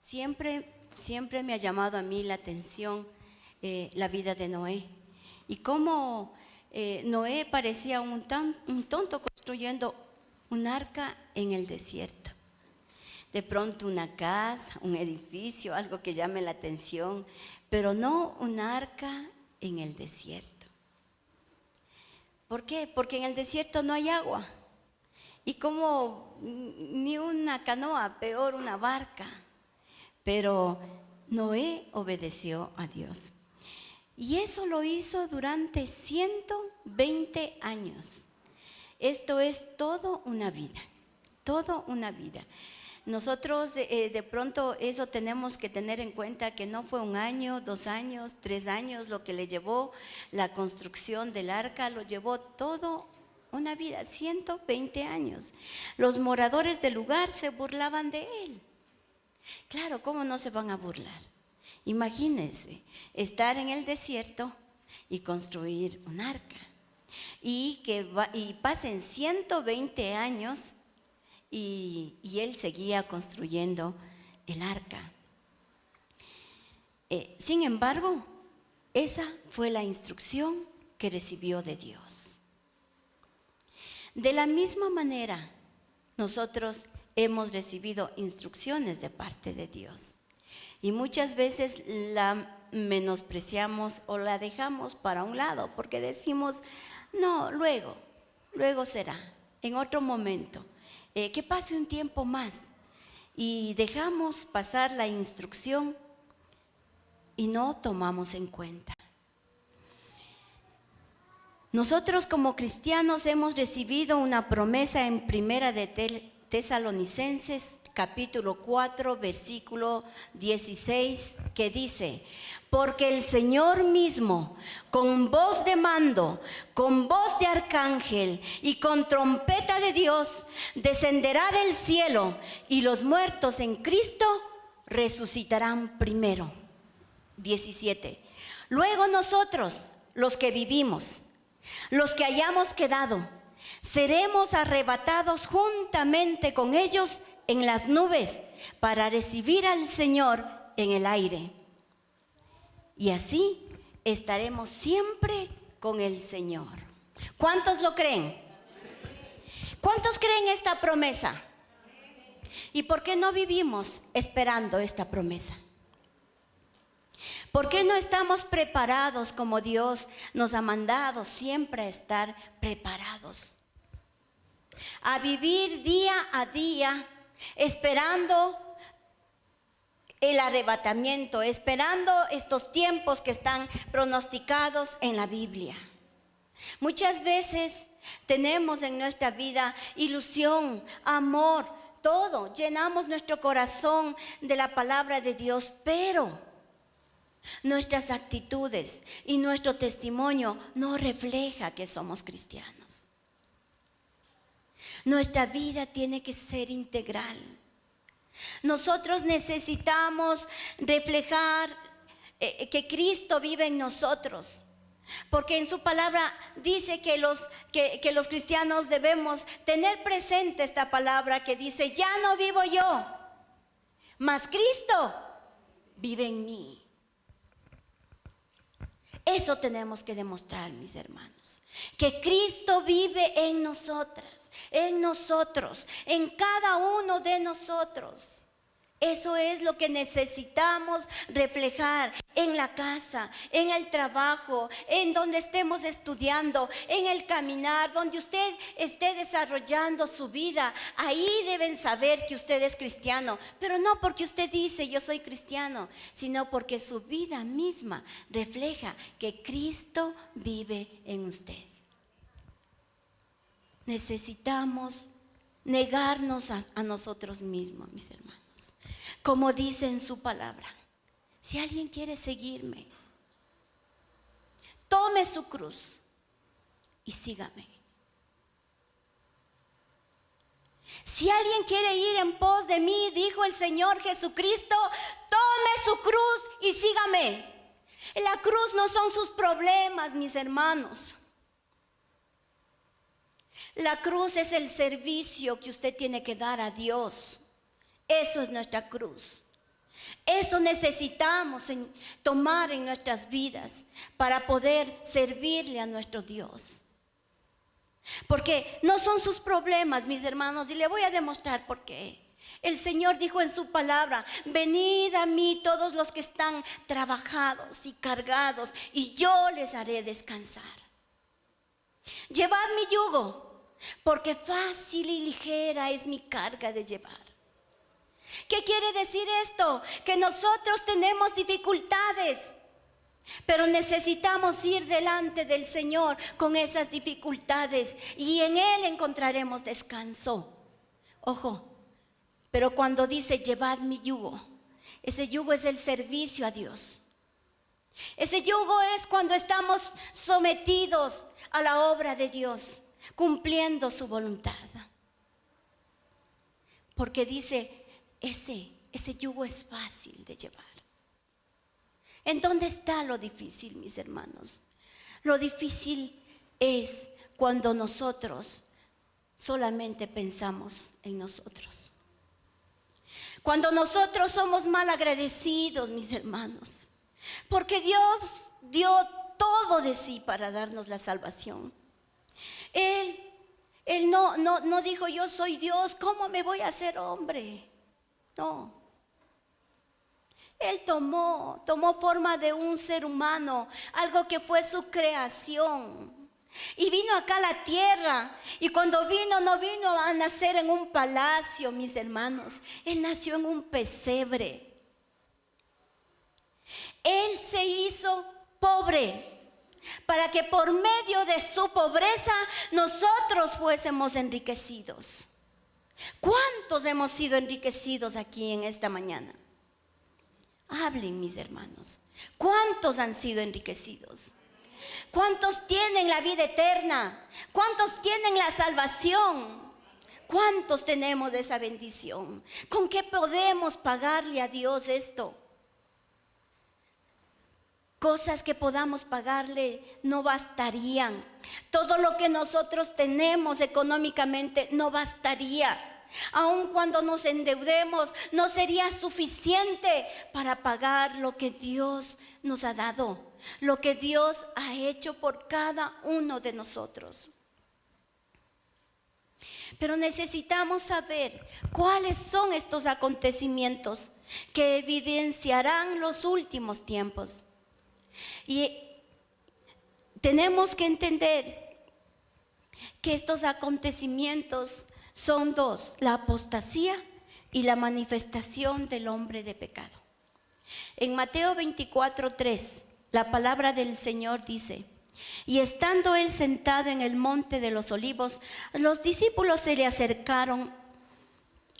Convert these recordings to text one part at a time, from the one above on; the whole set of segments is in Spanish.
Siempre me ha llamado a mí la atención la vida de Noé. Y cómo Noé parecía un tonto construyendo un arca en el desierto. De pronto una casa, un edificio, algo que llame la atención, pero no un arca en el desierto. ¿Por qué? Porque en el desierto no hay agua. Y como ni una canoa, peor una barca. Pero Noé obedeció a Dios. Y eso lo hizo durante 120 años. Esto es toda una vida, toda una vida. Nosotros de pronto eso tenemos que tener en cuenta que no fue 1 año, 2 años, 3 años lo que le llevó la construcción del arca, lo llevó todo una vida, 120 años. Los moradores del lugar se burlaban de él. Claro, ¿cómo no se van a burlar? Imagínense estar en el desierto y construir un arca. Y pasen 120 años y él seguía construyendo el arca. Sin embargo, esa fue la instrucción que recibió de Dios. De la misma manera, nosotros hemos recibido instrucciones de parte de Dios. Y muchas veces la menospreciamos o la dejamos para un lado, porque decimos, no, luego será, en otro momento, que pase un tiempo más. Y dejamos pasar la instrucción y no tomamos en cuenta. Nosotros como cristianos hemos recibido una promesa en Primera de Tesalonicenses, capítulo 4, versículo 16, que dice: porque el Señor mismo, con voz de mando, con voz de arcángel y con trompeta de Dios, descenderá del cielo, y los muertos en Cristo resucitarán primero. 17. Luego nosotros, los que vivimos, los que hayamos quedado, seremos arrebatados juntamente con ellos en las nubes para recibir al Señor en el aire. Y así estaremos siempre con el Señor. ¿Cuántos lo creen? ¿Cuántos creen esta promesa? ¿Y por qué no vivimos esperando esta promesa? ¿Por qué no estamos preparados como Dios nos ha mandado siempre a estar preparados? A vivir día a día, esperando el arrebatamiento, esperando estos tiempos que están pronosticados en la Biblia. Muchas veces tenemos en nuestra vida ilusión, amor, todo, llenamos nuestro corazón de la palabra de Dios, pero nuestras actitudes y nuestro testimonio no refleja que somos cristianos. Nuestra vida tiene que ser integral. Nosotros necesitamos reflejar que Cristo vive en nosotros, porque en su palabra dice que los cristianos debemos tener presente esta palabra que dice: ya no vivo yo, mas Cristo vive en mí. Eso tenemos que demostrar, mis hermanos, que Cristo vive en nosotras, en cada uno de nosotros. Eso es lo que necesitamos reflejar en la casa, en el trabajo, en donde estemos estudiando, en el caminar, donde usted esté desarrollando su vida. Ahí deben saber que usted es cristiano, pero no porque usted dice yo soy cristiano, sino porque su vida misma refleja que Cristo vive en usted. Necesitamos negarnos a nosotros mismos, mis hermanos. Como dice en su palabra, si alguien quiere seguirme, tome su cruz y sígame. Si alguien quiere ir en pos de mí, dijo el Señor Jesucristo, tome su cruz y sígame. La cruz no son sus problemas, mis hermanos. La cruz es el servicio que usted tiene que dar a Dios. Eso es nuestra cruz. Eso necesitamos tomar en nuestras vidas para poder servirle a nuestro Dios. Porque no son sus problemas, mis hermanos, y le voy a demostrar por qué. El Señor dijo en su palabra: venid a mí todos los que están trabajados y cargados, y yo les haré descansar. Llevad mi yugo, porque fácil y ligera es mi carga de llevar. ¿Qué quiere decir esto? Que nosotros tenemos dificultades, pero necesitamos ir delante del Señor con esas dificultades, y en Él encontraremos descanso. Ojo, pero cuando dice llevad mi yugo, ese yugo es el servicio a Dios. Ese yugo es cuando estamos sometidos a la obra de Dios, cumpliendo su voluntad. Porque dice, ese yugo es fácil de llevar. ¿En dónde está lo difícil, mis hermanos? Lo difícil es cuando nosotros solamente pensamos en nosotros. Cuando nosotros somos mal agradecidos, mis hermanos. Porque Dios dio todo de sí para darnos la salvación. Él no dijo: yo soy Dios, ¿cómo me voy a hacer hombre? No. Él tomó forma de un ser humano, algo que fue su creación. Y vino acá a la tierra. Y cuando vino, no vino a nacer en un palacio, mis hermanos. Él nació en un pesebre. Él se hizo pobre para que por medio de su pobreza nosotros fuésemos enriquecidos. ¿Cuántos hemos sido enriquecidos aquí en esta mañana? Hablen, mis hermanos. ¿Cuántos han sido enriquecidos? ¿Cuántos tienen la vida eterna? ¿Cuántos tienen la salvación? ¿Cuántos tenemos esa bendición? ¿Con qué podemos pagarle a Dios esto? Cosas que podamos pagarle no bastarían. Todo lo que nosotros tenemos económicamente no bastaría. Aun cuando nos endeudemos, no sería suficiente para pagar lo que Dios nos ha dado, lo que Dios ha hecho por cada uno de nosotros. Pero necesitamos saber cuáles son estos acontecimientos que evidenciarán los últimos tiempos. Y tenemos que entender que estos acontecimientos son dos: la apostasía y la manifestación del hombre de pecado. En Mateo 24:3, la palabra del Señor dice: y estando él sentado en el monte de los olivos, los discípulos se le acercaron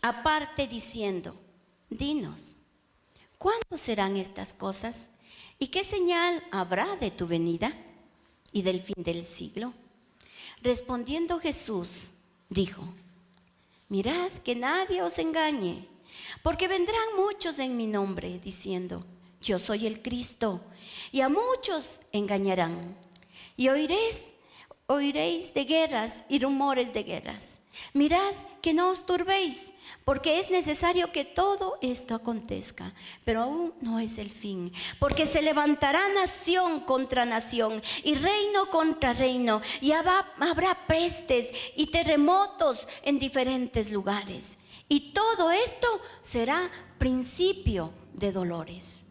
aparte diciendo: dinos, ¿cuándo serán estas cosas? ¿Y qué señal habrá de tu venida y del fin del siglo? Respondiendo Jesús, dijo: mirad que nadie os engañe, porque vendrán muchos en mi nombre, diciendo: yo soy el Cristo, y a muchos engañarán. Y oiréis de guerras y rumores de guerras. Mirad que no os turbéis, porque es necesario que todo esto acontezca, pero aún no es el fin. Porque se levantará nación contra nación y reino contra reino, y habrá pestes y terremotos en diferentes lugares. Y todo esto será principio de dolores.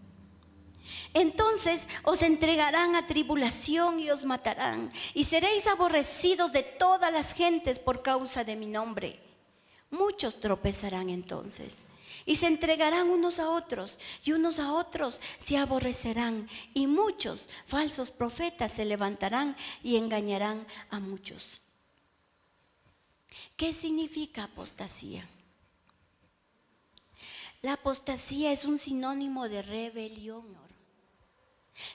Entonces os entregarán a tribulación y os matarán, y seréis aborrecidos de todas las gentes por causa de mi nombre. Muchos tropezarán entonces y se entregarán unos a otros, y unos a otros se aborrecerán, y muchos falsos profetas se levantarán y engañarán a muchos. ¿Qué significa apostasía? La apostasía es un sinónimo de rebelión.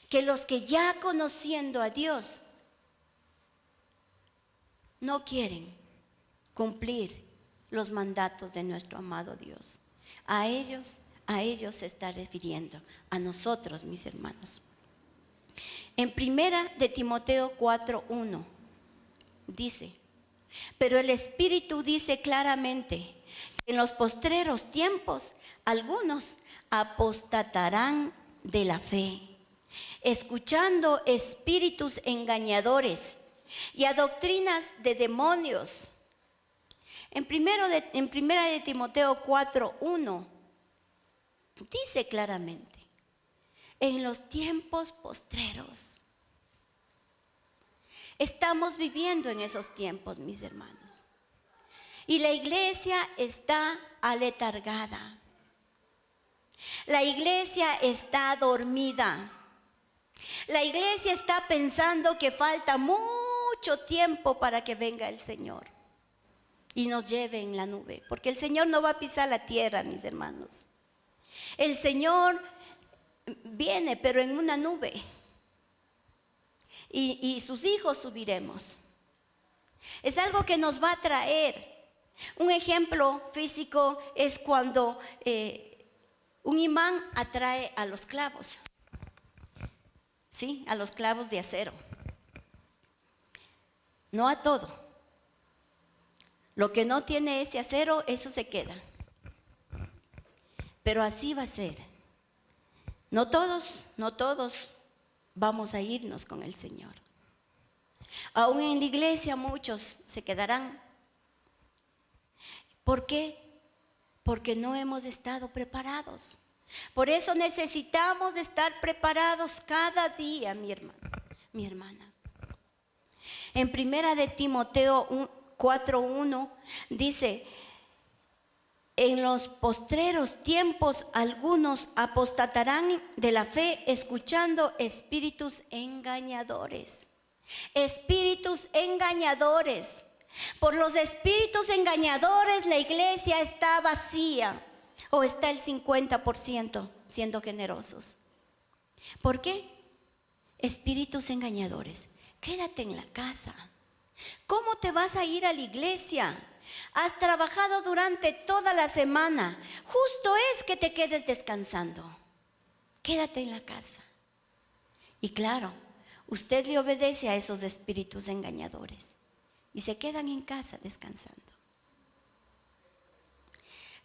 Que los que ya conociendo a Dios no quieren cumplir los mandatos de nuestro amado Dios. A ellos se está refiriendo, a nosotros, mis hermanos. En primera de Timoteo 4:1 dice: Pero el Espíritu dice claramente que en los postreros tiempos algunos apostatarán de la fe, escuchando espíritus engañadores y a doctrinas de demonios. En primera de Timoteo 4:1 dice claramente, en los tiempos postreros. Estamos viviendo en esos tiempos, mis hermanos. Y la iglesia está aletargada. La iglesia está dormida. La iglesia está pensando que falta mucho tiempo para que venga el Señor y nos lleve en la nube. Porque el Señor no va a pisar la tierra, mis hermanos. El Señor viene, pero en una nube. Y sus hijos subiremos. Es algo que nos va a traer. Un ejemplo físico es cuando un imán atrae a los clavos. Sí, a los clavos de acero. No a todo. Lo que no tiene ese acero, eso se queda. Pero así va a ser. No todos vamos a irnos con el Señor. Aún en la iglesia muchos se quedarán. ¿Por qué? Porque no hemos estado preparados. Por eso necesitamos estar preparados cada día, mi hermano, mi hermana. En primera de Timoteo 4:1 dice, en los postreros tiempos algunos apostatarán de la fe, escuchando espíritus engañadores. Espíritus engañadores. Por los espíritus engañadores la iglesia está vacía, o está el 50% siendo generosos. ¿Por qué? Espíritus engañadores. Quédate en la casa. ¿Cómo te vas a ir a la iglesia? Has trabajado durante toda la semana. Justo es que te quedes descansando. Quédate en la casa. Y claro, usted le obedece a esos espíritus engañadores y se quedan en casa descansando.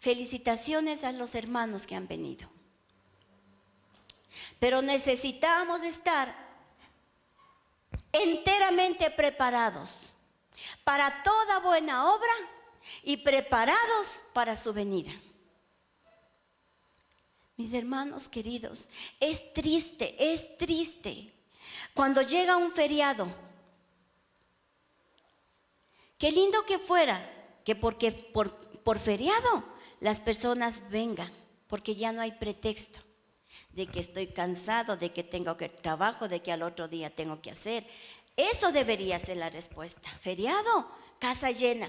Felicitaciones a los hermanos que han venido. Pero necesitamos estar enteramente preparados para toda buena obra y preparados para su venida. Mis hermanos queridos, es triste cuando llega un feriado. Qué lindo que fuera que porque por feriado las personas vengan, porque ya no hay pretexto de que estoy cansado, de que tengo que trabajo, de que al otro día tengo que hacer. Eso debería ser la respuesta. Feriado, casa llena,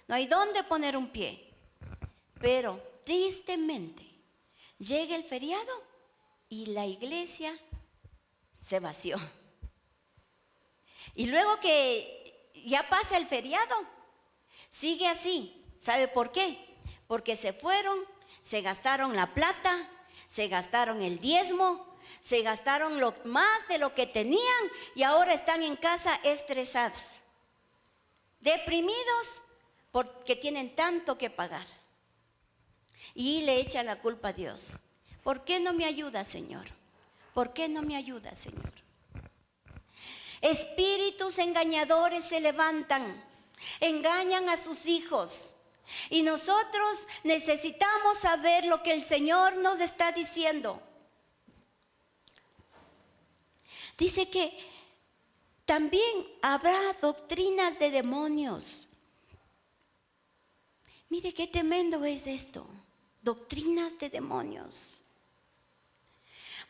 no hay dónde poner un pie. Pero tristemente llega el feriado y la iglesia se vació. Y luego que ya pasa el feriado, sigue así. ¿Sabe por qué? Porque se fueron, se gastaron la plata, se gastaron el diezmo, se gastaron más de lo que tenían y ahora están en casa estresados, deprimidos porque tienen tanto que pagar. Y le echan la culpa a Dios. ¿Por qué no me ayuda, Señor? ¿Por qué no me ayuda, Señor? Espíritus engañadores se levantan, engañan a sus hijos. Y nosotros necesitamos saber lo que el Señor nos está diciendo. Dice que también habrá doctrinas de demonios. Mire qué tremendo es esto. Doctrinas de demonios.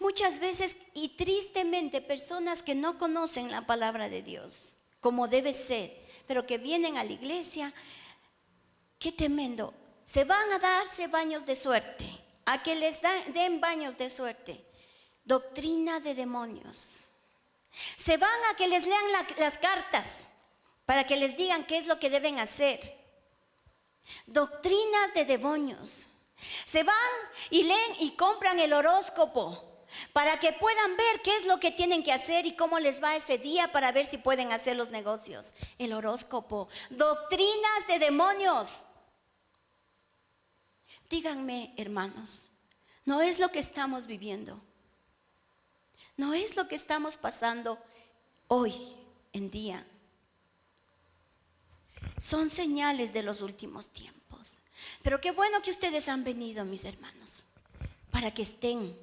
Muchas veces y tristemente personas que no conocen la palabra de Dios como debe ser, pero que vienen a la iglesia. Qué tremendo. Se van a darse baños de suerte, a que les den baños de suerte. Doctrina de demonios. Se van a que les lean las cartas para que les digan qué es lo que deben hacer. Doctrinas de demonios. Se van y leen y compran el horóscopo para que puedan ver qué es lo que tienen que hacer y cómo les va ese día para ver si pueden hacer los negocios. El horóscopo, doctrinas de demonios. Díganme, hermanos, ¿no es lo que estamos viviendo? ¿No es lo que estamos pasando hoy en día? Son señales de los últimos tiempos. Pero qué bueno que ustedes han venido, mis hermanos, para que estén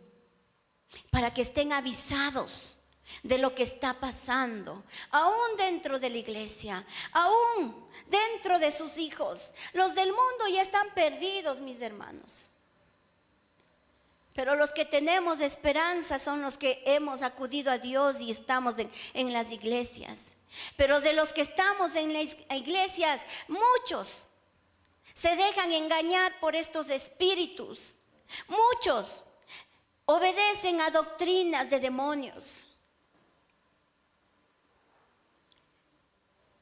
avisados de lo que está pasando, aún dentro de la iglesia, aún dentro de sus hijos. Los del mundo ya están perdidos, mis hermanos. Pero los que tenemos esperanza son los que hemos acudido a Dios y estamos en las iglesias. Pero de los que estamos en las iglesias, muchos se dejan engañar por estos espíritus. Muchos obedecen a doctrinas de demonios.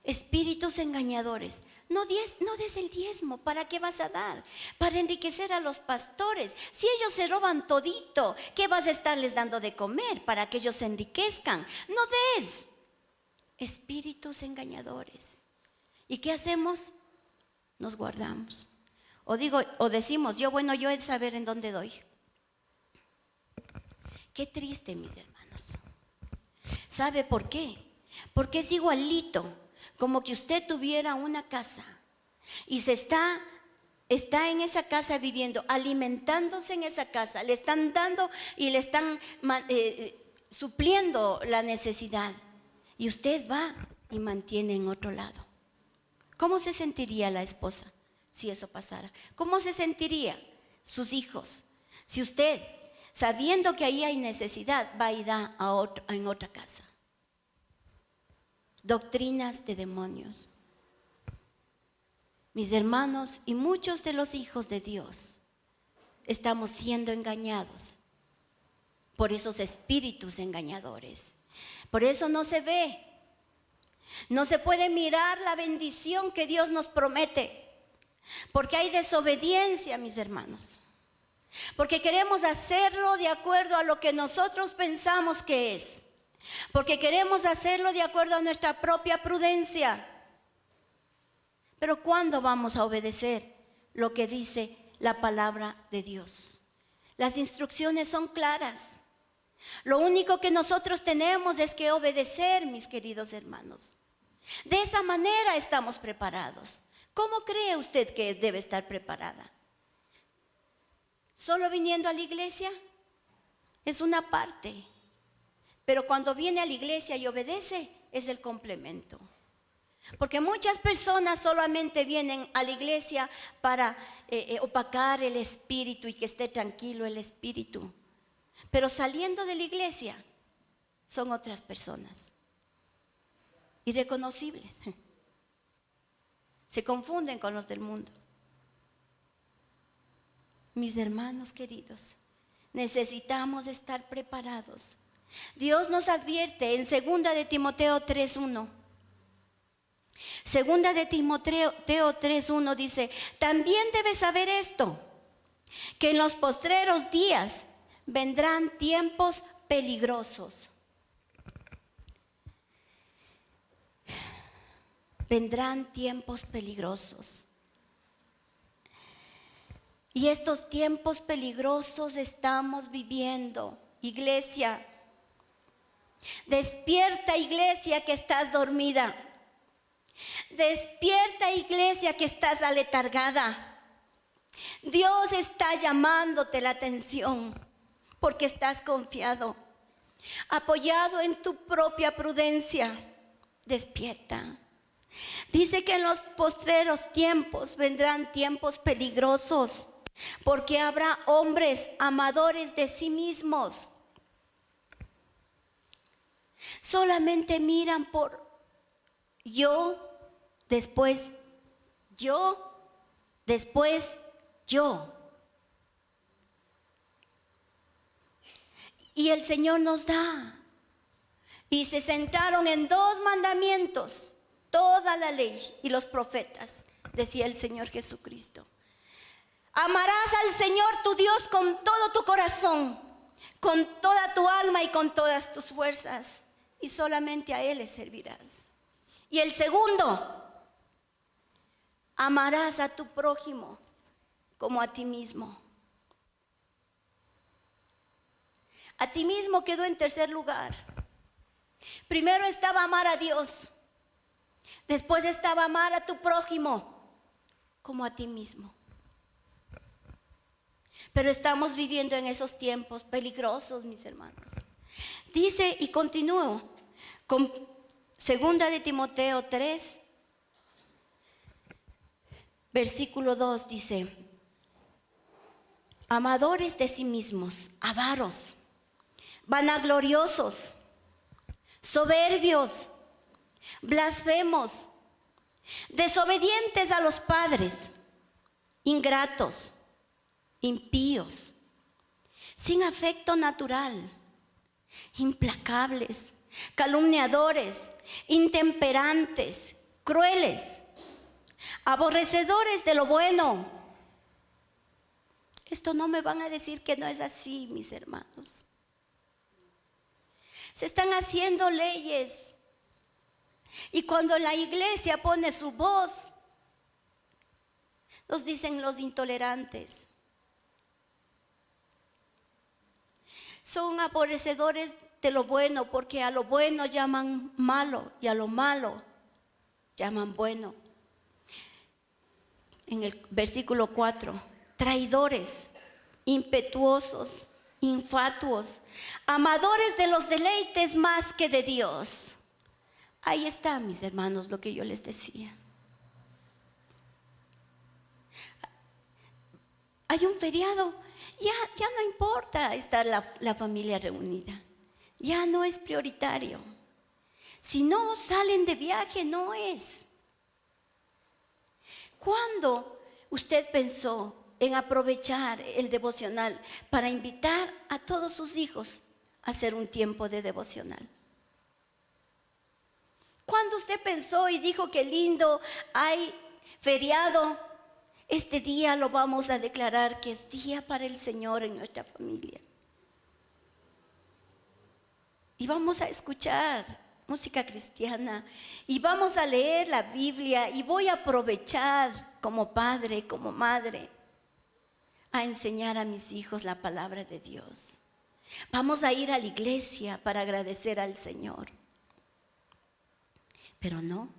Espíritus engañadores. No des el diezmo. ¿Para qué vas a dar? Para enriquecer a los pastores. Si ellos se roban todito, ¿qué vas a estarles dando de comer para que ellos se enriquezcan? No des. Espíritus engañadores. ¿Y qué hacemos? Nos guardamos. O decimos, yo he de saber en dónde doy. Qué triste, mis hermanos. ¿Sabe por qué? Porque es igualito como que usted tuviera una casa y está en esa casa viviendo, alimentándose en esa casa, le están dando y le están supliendo la necesidad, y usted va y mantiene en otro lado. ¿Cómo se sentiría la esposa si eso pasara? ¿Cómo se sentiría sus hijos si usted, sabiendo que ahí hay necesidad, va y da en otra casa? Doctrinas de demonios. Mis hermanos, y muchos de los hijos de Dios estamos siendo engañados por esos espíritus engañadores. Por eso no se ve, no se puede mirar la bendición que Dios nos promete, porque hay desobediencia, mis hermanos. Porque queremos hacerlo de acuerdo a lo que nosotros pensamos que es. Porque queremos hacerlo de acuerdo a nuestra propia prudencia. Pero ¿cuándo vamos a obedecer lo que dice la palabra de Dios? Las instrucciones son claras. Lo único que nosotros tenemos es que obedecer, mis queridos hermanos. De esa manera estamos preparados. ¿Cómo cree usted que debe estar preparada? ¿Solo viniendo a la iglesia? Es una parte. Pero cuando viene a la iglesia y obedece, es el complemento. Porque muchas personas solamente vienen a la iglesia para opacar el espíritu y que esté tranquilo el espíritu. Pero saliendo de la iglesia, son otras personas. Irreconocibles. Se confunden con los del mundo. Mis hermanos queridos, necesitamos estar preparados. Dios nos advierte en 2 de Timoteo 3:1. 2 de Timoteo 3:1 dice: también debes saber esto, que en los postreros días vendrán tiempos peligrosos. Vendrán tiempos peligrosos. Y estos tiempos peligrosos estamos viviendo, iglesia. Despierta, iglesia, que estás dormida. Despierta, iglesia, que estás aletargada. Dios está llamándote la atención porque estás confiado, apoyado en tu propia prudencia. Despierta. Dice que en los postreros tiempos vendrán tiempos peligrosos, porque habrá hombres amadores de sí mismos. Solamente miran por yo, después yo, después yo. Y el Señor nos da. Y se centraron en 2 mandamientos, toda la ley y los profetas, decía el Señor Jesucristo. Amarás al Señor tu Dios con todo tu corazón, con toda tu alma y con todas tus fuerzas, y solamente a Él le servirás. Y el segundo, amarás a tu prójimo como a ti mismo. A ti mismo quedó en tercer lugar. Primero estaba amar a Dios. Después estaba amar a tu prójimo como a ti mismo. Pero estamos viviendo en esos tiempos peligrosos, mis hermanos. Dice, y continúo con 2 de Timoteo 3, versículo 2, dice: amadores de sí mismos, avaros, vanagloriosos, soberbios, blasfemos, desobedientes a los padres, ingratos, impíos, sin afecto natural, implacables, calumniadores, intemperantes, crueles, aborrecedores de lo bueno. Esto no me van a decir que no es así, mis hermanos. Se están haciendo leyes, y cuando la iglesia pone su voz, nos dicen los intolerantes. Son aborrecedores de lo bueno, porque a lo bueno llaman malo y a lo malo llaman bueno. En el versículo 4, traidores, impetuosos, infatuos, amadores de los deleites más que de Dios. Ahí está, mis hermanos, lo que yo les decía. Hay un feriado, ya no importa estar la familia reunida, ya no es prioritario. Si no salen de viaje, no es. ¿Cuándo usted pensó en aprovechar el devocional para invitar a todos sus hijos a hacer un tiempo de devocional? ¿Cuándo usted pensó y dijo qué lindo, hay feriado? Este día lo vamos a declarar que es día para el Señor en nuestra familia. Y vamos a escuchar música cristiana y vamos a leer la Biblia, y voy a aprovechar como padre, como madre, a enseñar a mis hijos la palabra de Dios. Vamos a ir a la iglesia para agradecer al Señor. Pero no.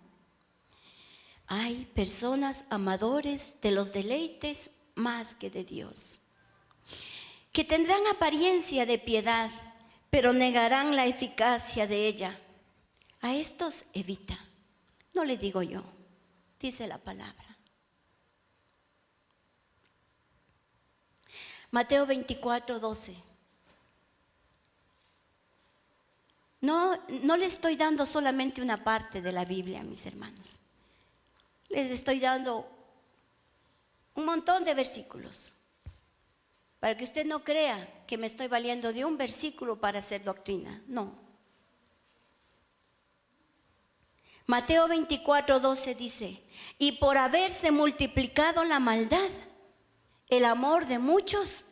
Hay personas amadores de los deleites más que de Dios, que tendrán apariencia de piedad, pero negarán la eficacia de ella. A estos evita. No le digo yo, dice la palabra. Mateo 24:12. No le estoy dando solamente una parte de la Biblia, mis hermanos. Les estoy dando un montón de versículos, para que usted no crea que me estoy valiendo de un versículo para hacer doctrina. No. Mateo 24:12 dice: y por haberse multiplicado la maldad, el amor de muchos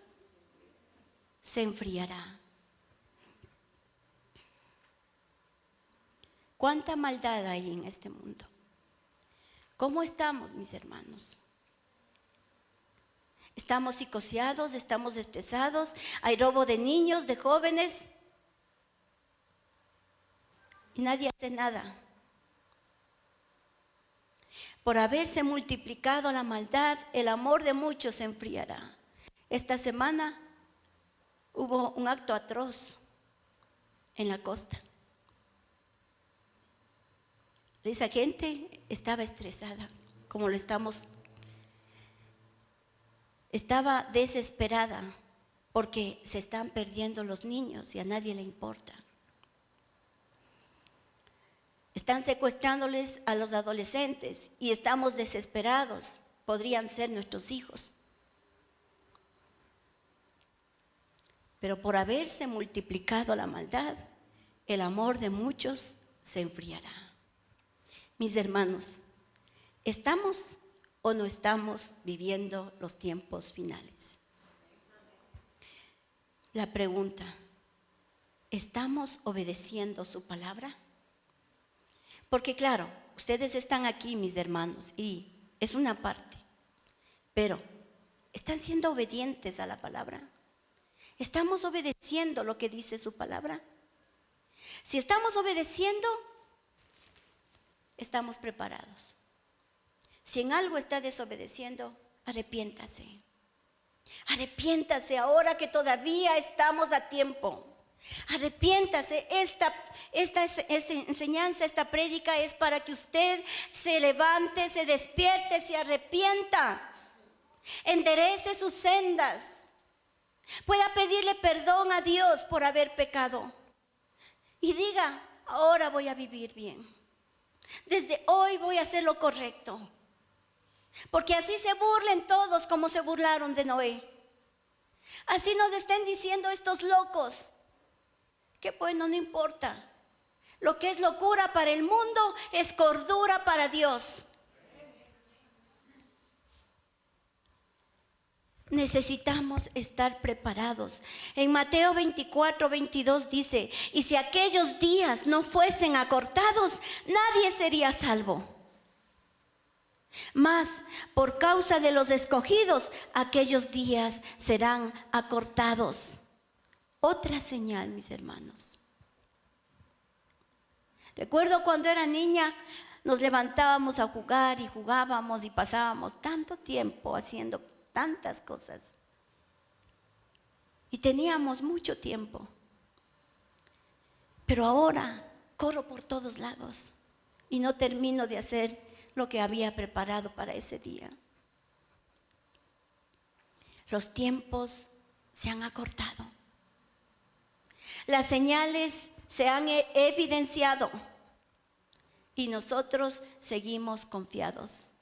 se enfriará. ¿Cuánta maldad hay en este mundo? ¿Cómo estamos, mis hermanos? Estamos psicoseados, estamos estresados, hay robo de niños, de jóvenes, y nadie hace nada. Por haberse multiplicado la maldad, el amor de muchos se enfriará. Esta semana hubo un acto atroz en la costa. Esa gente estaba estresada, como lo estamos. Estaba desesperada porque se están perdiendo los niños y a nadie le importa. Están secuestrándoles a los adolescentes y estamos desesperados. Podrían ser nuestros hijos. Pero por haberse multiplicado la maldad, el amor de muchos se enfriará. Mis hermanos, ¿estamos o no estamos viviendo los tiempos finales? la pregunta, ¿estamos obedeciendo su palabra? Porque claro, ustedes están aquí, mis hermanos, y es una parte, pero ¿están siendo obedientes a la palabra? ¿Estamos obedeciendo lo que dice su palabra? Si estamos obedeciendo, estamos preparados. Si en algo está desobedeciendo, arrepiéntase. Arrepiéntase ahora que todavía estamos a tiempo. Arrepiéntase. Esta enseñanza, esta prédica es para que usted se levante, se despierte, se arrepienta, enderece sus sendas, pueda pedirle perdón a Dios por haber pecado y diga, ahora voy a vivir bien. Desde hoy voy a hacer lo correcto. Porque así se burlen todos como se burlaron de Noé. Así nos estén diciendo estos locos. Que bueno, no importa. Lo que es locura para el mundo es cordura para Dios. Necesitamos estar preparados. En Mateo 24:22 dice, y si aquellos días no fuesen acortados, nadie sería salvo. Mas por causa de los escogidos, aquellos días serán acortados. Otra señal, mis hermanos. Recuerdo cuando era niña, nos levantábamos a jugar y jugábamos y pasábamos tanto tiempo haciendo tantas cosas. Y teníamos mucho tiempo. Pero ahora corro por todos lados y no termino de hacer lo que había preparado para ese día. Los tiempos se han acortado. Las señales se han evidenciado y nosotros seguimos confiados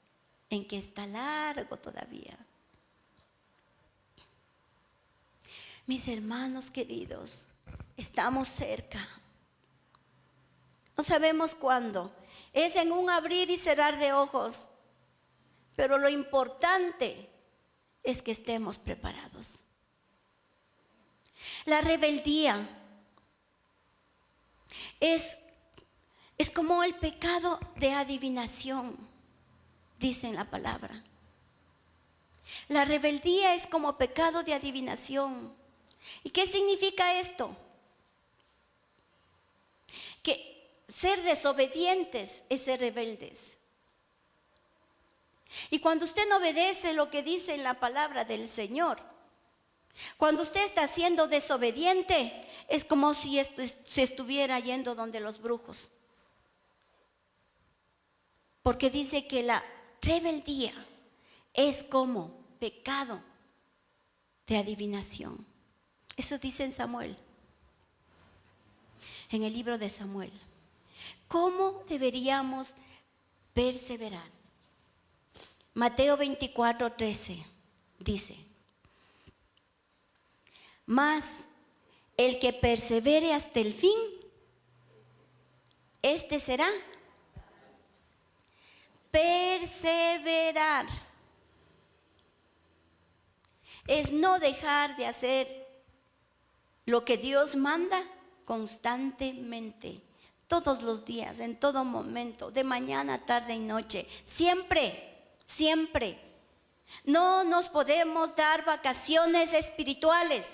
en que está largo todavía. Mis hermanos queridos, estamos cerca. No sabemos cuándo. Es en un abrir y cerrar de ojos. Pero lo importante es que estemos preparados. La rebeldía es como el pecado de adivinación, dice en la palabra. La rebeldía es como pecado de adivinación. ¿Y qué significa esto? Que ser desobedientes es ser rebeldes. Y cuando usted no obedece lo que dice en la palabra del Señor, cuando usted está siendo desobediente, es como si se estuviera yendo donde los brujos. Porque dice que la rebeldía es como pecado de adivinación. Eso dice en Samuel, en el libro de Samuel. ¿Cómo deberíamos perseverar? Mateo 24:13 dice, mas el que persevere hasta el fin, este será. Perseverar es no dejar de hacer lo que Dios manda constantemente, todos los días, en todo momento, de mañana, tarde y noche, siempre, siempre. No nos podemos dar vacaciones espirituales.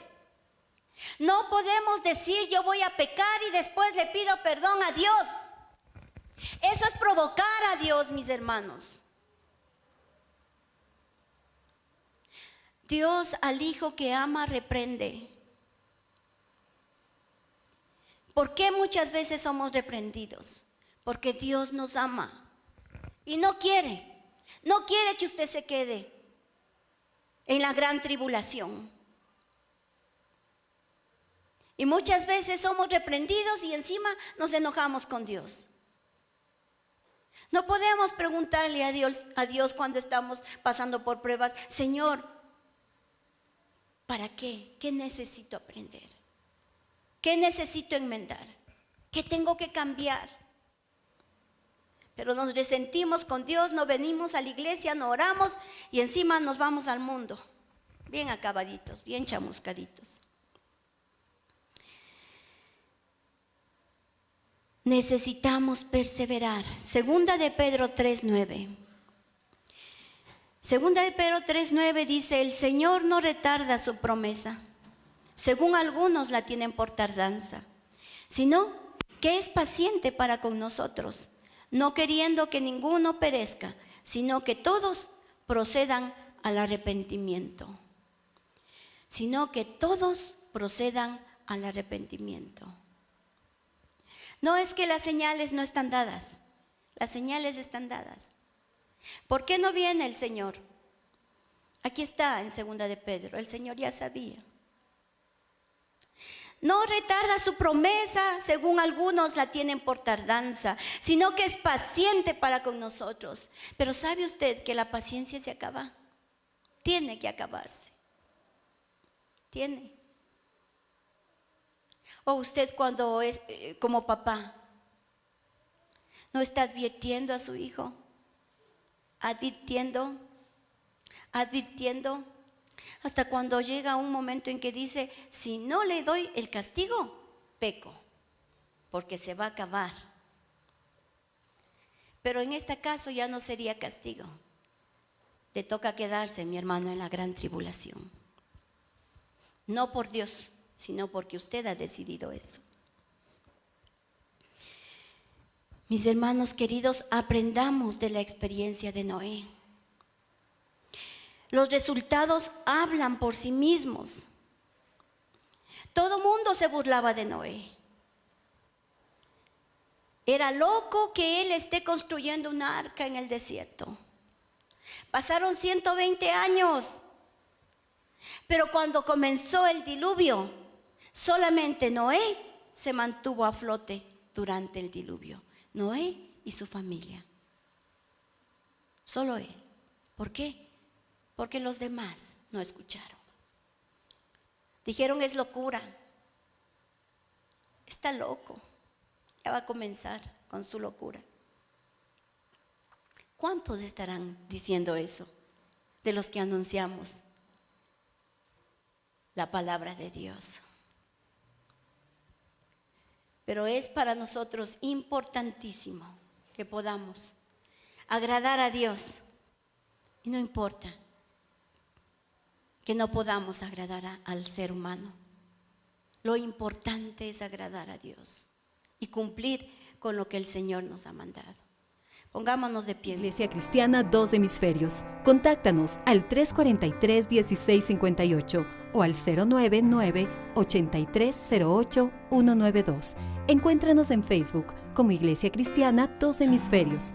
No podemos decir yo voy a pecar y después le pido perdón a Dios. Eso es provocar a Dios, mis hermanos. Dios al hijo que ama reprende. ¿Por qué muchas veces somos reprendidos? Porque Dios nos ama y no quiere que usted se quede en la gran tribulación. Y muchas veces somos reprendidos y encima nos enojamos con Dios. No podemos preguntarle a Dios cuando estamos pasando por pruebas, Señor, ¿para qué? ¿Qué necesito aprender? ¿Qué necesito enmendar? ¿Qué tengo que cambiar? Pero nos resentimos con Dios, no venimos a la iglesia, no oramos y encima nos vamos al mundo, bien acabaditos, bien chamuscaditos. necesitamos perseverar. Segunda de Pedro 3:9. Segunda de Pedro 3:9 dice: el Señor no retarda su promesa, según algunos la tienen por tardanza, sino que es paciente para con nosotros, no queriendo que ninguno perezca, sino que todos procedan al arrepentimiento. Sino que todos procedan al arrepentimiento. No es que las señales no están dadas, las señales están dadas. ¿Por qué no viene el Señor? Aquí está en segunda de Pedro, el Señor ya sabía. No retarda su promesa, según algunos la tienen por tardanza, sino que es paciente para con nosotros. Pero ¿sabe usted que la paciencia se acaba? Tiene que acabarse. Tiene. O usted cuando es como papá, no está advirtiendo a su hijo, advirtiendo, hasta cuando llega un momento en que dice: si no le doy el castigo, peco, porque se va a acabar. Pero en este caso ya no sería castigo. Le toca quedarse, mi hermano, en la gran tribulación. No por Dios, sino porque usted ha decidido eso. Mis hermanos queridos, aprendamos de la experiencia de Noé. Los resultados hablan por sí mismos. Todo mundo se burlaba de Noé. Era loco que él esté construyendo una arca en el desierto. Pasaron 120 años. Pero cuando comenzó el diluvio, solamente Noé se mantuvo a flote durante el diluvio. Noé y su familia. Solo él. ¿Por qué? Porque los demás no escucharon. Dijeron: es locura. Está loco. Ya va a comenzar con su locura. ¿Cuántos estarán diciendo eso de los que anunciamos la palabra de Dios? Pero es para nosotros importantísimo que podamos agradar a Dios. Y no importa que no podamos agradar al ser humano. Lo importante es agradar a Dios y cumplir con lo que el Señor nos ha mandado. Pongámonos de pie. Iglesia Cristiana Dos Hemisferios. Contáctanos al 343-1658 o al 099-8308-192. Encuéntranos en Facebook como Iglesia Cristiana Dos Hemisferios.